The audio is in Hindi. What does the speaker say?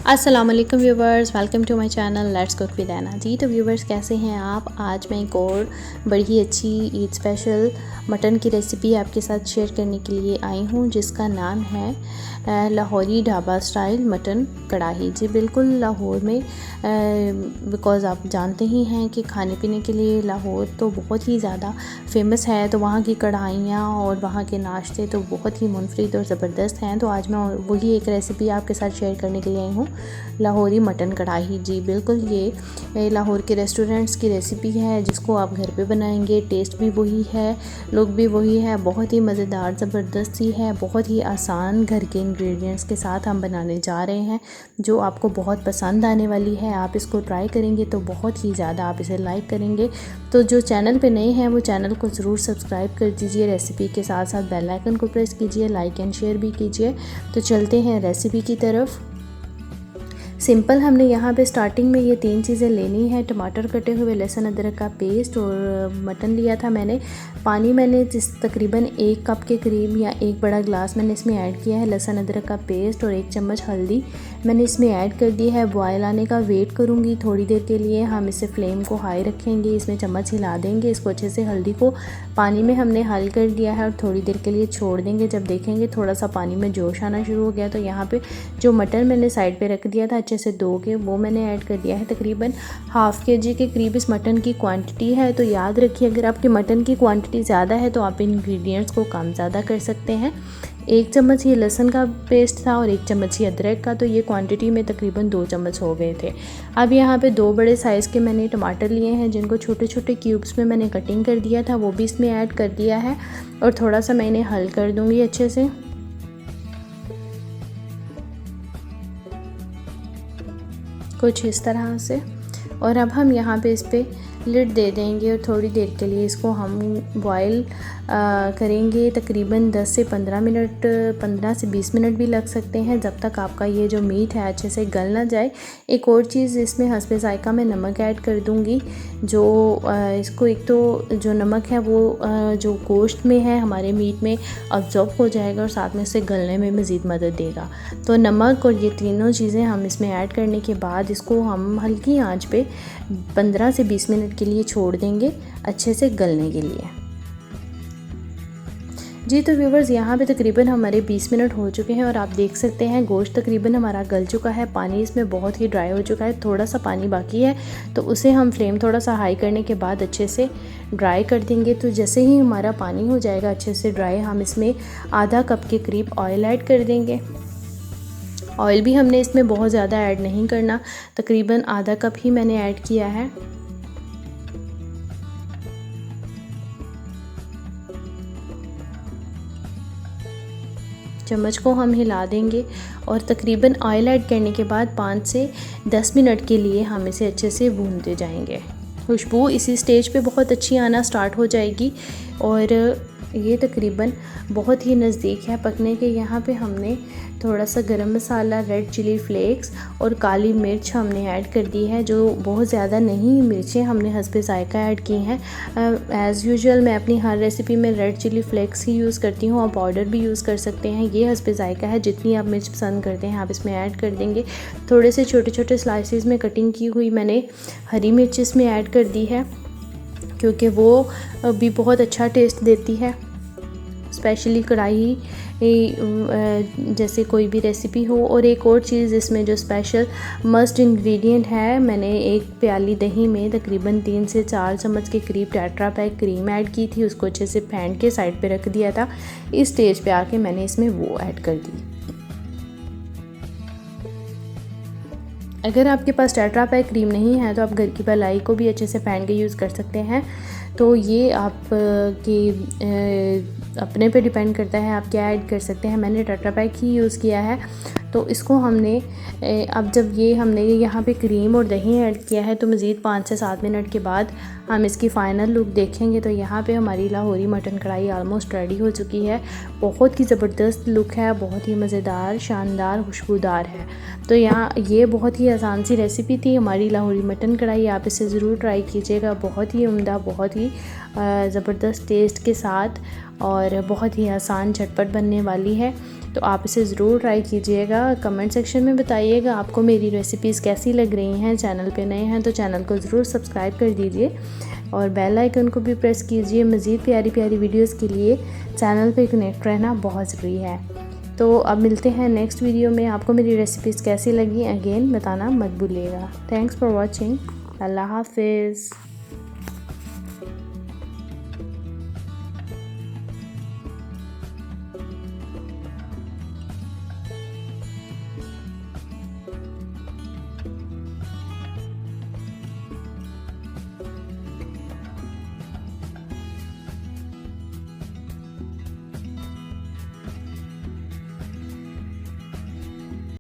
अस्सलाम वालेकुम viewers, welcome to my channel let's cook with Aina ji. तो व्यूवर्स कैसे हैं आप? आज मैं एक और बड़ी ही अच्छी ईद स्पेशल मटन की रेसिपी आपके साथ शेयर करने के लिए आई हूँ, जिसका नाम है लाहौरी ढाबा स्टाइल मटन कढ़ाई। जी बिल्कुल लाहौर में, बिकॉज़ आप जानते ही हैं कि खाने पीने के लिए लाहौर तो बहुत ही ज़्यादा फेमस है। तो वहाँ की कढ़ाइयाँ और वहाँ के नाश्ते तो बहुत ही मुनफरिद और ज़बरदस्त हैं। तो आज मैं वही एक रेसिपी आपके साथ शेयर करने के लिए आई हूँ, लाहौरी मटन कढ़ाई। जी बिल्कुल ये लाहौर के रेस्टोरेंट्स की रेसिपी है, जिसको आप घर पे बनाएंगे टेस्ट भी वही है, लुक भी वही है। बहुत ही मज़ेदार ज़बरदस्त सी है, बहुत ही आसान घर के इंग्रेडिएंट्स के साथ हम बनाने जा रहे हैं, जो आपको बहुत पसंद आने वाली है। आप इसको ट्राई करेंगे तो बहुत ही ज़्यादा आप इसे लाइक करेंगे। तो जो चैनल पे नए हैं वो चैनल को ज़रूर सब्सक्राइब कर दीजिए, रेसिपी के साथ साथ बेल आइकन को प्रेस कीजिए, लाइक एंड शेयर भी कीजिए। तो चलते हैं रेसिपी की तरफ। सिंपल हमने यहाँ पे स्टार्टिंग में ये 3 चीज़ें लेनी है: टमाटर कटे हुए, लहसुन अदरक का पेस्ट और मटन लिया था मैंने। पानी मैंने तकरीबन 1 कप के करीब या 1 बड़ा गिलास मैंने इसमें ऐड किया है। लहसुन अदरक का पेस्ट और 1 चम्मच हल्दी मैंने इसमें ऐड कर दी है। बॉयल आने का वेट करूँगी थोड़ी देर के लिए। हम इसे फ्लेम को हाई रखेंगे, इसमें चम्मच हिला देंगे इसको अच्छे से। हल्दी को पानी में हमने हल कर दिया है और थोड़ी देर के लिए छोड़ देंगे। जब देखेंगे थोड़ा सा पानी में जोश आना शुरू हो गया, तो यहाँ पे जो मटन मैंने साइड पे रख दिया था अच्छे से धो के, वो मैंने ऐड कर दिया है। तकरीबन ½ kg के करीब इस मटन की क्वांटिटी है। तो याद रखिए, अगर आपकी मटन की क्वांटिटी ज़्यादा है तो आप इंग्रेडिएंट्स को कम ज़्यादा कर सकते हैं। 1 चम्मच ये लहसुन का पेस्ट था और 1 चम्मच ये अदरक का, तो ये क्वांटिटी में तकरीबन 2 चम्मच हो गए थे। अब यहाँ पे 2 बड़े साइज़ के मैंने टमाटर लिए हैं, जिनको छोटे छोटे क्यूब्स में मैंने कटिंग कर दिया था, वो भी इसमें ऐड कर दिया है और थोड़ा सा मैं इन्हें हल कर दूँगी अच्छे से। कुछ इस तरह से। और अब हम यहाँ पे इस पर लिड दे देंगे और थोड़ी देर के लिए इसको हम बॉयल करेंगे। तकरीबन 10 से 15 मिनट, 15 से 20 मिनट भी लग सकते हैं, जब तक आपका ये जो मीट है अच्छे से गल ना जाए। एक और चीज़, इसमें हस्बे ज़ायक़ा मैं नमक ऐड कर दूँगी, जो इसको एक तो जो नमक है वो जो गोश्त में है हमारे मीट में अब्ज़ॉर्ब हो जाएगा और साथ में इसे गलने में मज़ीद मदद देगा। तो नमक और ये तीनों चीज़ें हम इसमें ऐड करने के बाद इसको हम हल्की आंच पे 15 से 20 मिनट के लिए छोड़ देंगे अच्छे से गलने के लिए। जी तो व्यूवर्स, यहाँ पे तकरीबन हमारे 20 मिनट हो चुके हैं और आप देख सकते हैं गोश्त तकरीबन हमारा गल चुका है। पानी इसमें बहुत ही ड्राई हो चुका है, थोड़ा सा पानी बाकी है, तो उसे हम फ्लेम थोड़ा सा हाई करने के बाद अच्छे से ड्राई कर देंगे। तो जैसे ही हमारा पानी हो जाएगा अच्छे से ड्राई, हम इसमें ½ कप के करीब ऑयल ऐड कर देंगे। ऑयल भी हमने इसमें बहुत ज़्यादा ऐड नहीं करना, तकरीबन ½ कप ही मैंने ऐड किया है। चम्मच को हम हिला देंगे और तकरीबन ऑयल ऐड करने के बाद 5 से 10 मिनट के लिए हम इसे अच्छे से भूनते जाएंगे। खुशबू इसी स्टेज पे बहुत अच्छी आना स्टार्ट हो जाएगी और ये तकरीबन बहुत ही नज़दीक है पकने के। यहाँ पे हमने थोड़ा सा गरम मसाला, रेड चिली फ्लेक्स और काली मिर्च हमने ऐड कर दी है, जो बहुत ज़्यादा नहीं, मिर्चें हमने हस्बे ज़ायक़ा ऐड की हैं। एज़ यूजुअल मैं अपनी हर रेसिपी में रेड चिली फ्लेक्स ही यूज़ करती हूँ, और पाउडर भी यूज़ कर सकते हैं। ये हस्बे ज़ायक़ा है, जितनी आप मिर्च पसंद करते हैं आप इसमें ऐड कर देंगे। थोड़े से छोटे छोटे स्लाइसेस में कटिंग की हुई मैंने हरी मिर्च इसमें ऐड कर दी है, क्योंकि वो भी बहुत अच्छा टेस्ट देती है, स्पेशली कढ़ाई जैसे कोई भी रेसिपी हो। और एक और चीज़ इसमें जो स्पेशल मस्ट इंग्रेडिएंट है, मैंने 1 प्याली दही में तकरीबन 3 से 4 चम्मच के करीब टेट्रा पैक क्रीम ऐड की थी, उसको अच्छे से फेंट के साइड पे रख दिया था। इस स्टेज पे आके मैंने इसमें वो ऐड कर दी। अगर आपके पास टेट्रा पैक क्रीम नहीं है तो आप घर की मलाई को भी अच्छे से फेंट के यूज़ कर सकते हैं। तो ये आप अपने पे डिपेंड करता है आप क्या ऐड कर सकते हैं। मैंने टेट्रा पैक ही यूज़ किया है। तो इसको हमने अब जब ये हमने यहाँ पे क्रीम और दही ऐड किया है, तो मज़ीद 5 से 7 मिनट के बाद हम इसकी फ़ाइनल लुक देखेंगे। तो यहाँ पे हमारी लाहौरी मटन कढ़ाई ऑलमोस्ट रेडी हो चुकी है। बहुत ही ज़बरदस्त लुक है, बहुत ही मज़ेदार, शानदार, खुशबूदार है। तो यहाँ ये बहुत ही आसान सी रेसिपी थी हमारी लाहौरी मटन कढ़ाई। आप इसे ज़रूर ट्राई कीजिएगा, बहुत ही उम्दा, बहुत ही ज़बरदस्त टेस्ट के साथ और बहुत ही आसान झटपट बनने वाली है। तो आप इसे ज़रूर ट्राई कीजिएगा। कमेंट सेक्शन में बताइएगा आपको मेरी रेसिपीज़ कैसी लग रही हैं। चैनल पे नए हैं तो चैनल को ज़रूर सब्सक्राइब कर दीजिए और बेल आइकन को भी प्रेस कीजिए। मज़ीद प्यारी प्यारी वीडियोस के लिए चैनल पे कनेक्ट रहना बहुत ज़रूरी है। तो अब मिलते हैं नेक्स्ट वीडियो में। आपको मेरी रेसिपीज़ कैसी लगी अगेन बताना मत भूलिएगा। Thanks for watching. अल्लाह हाफिज़।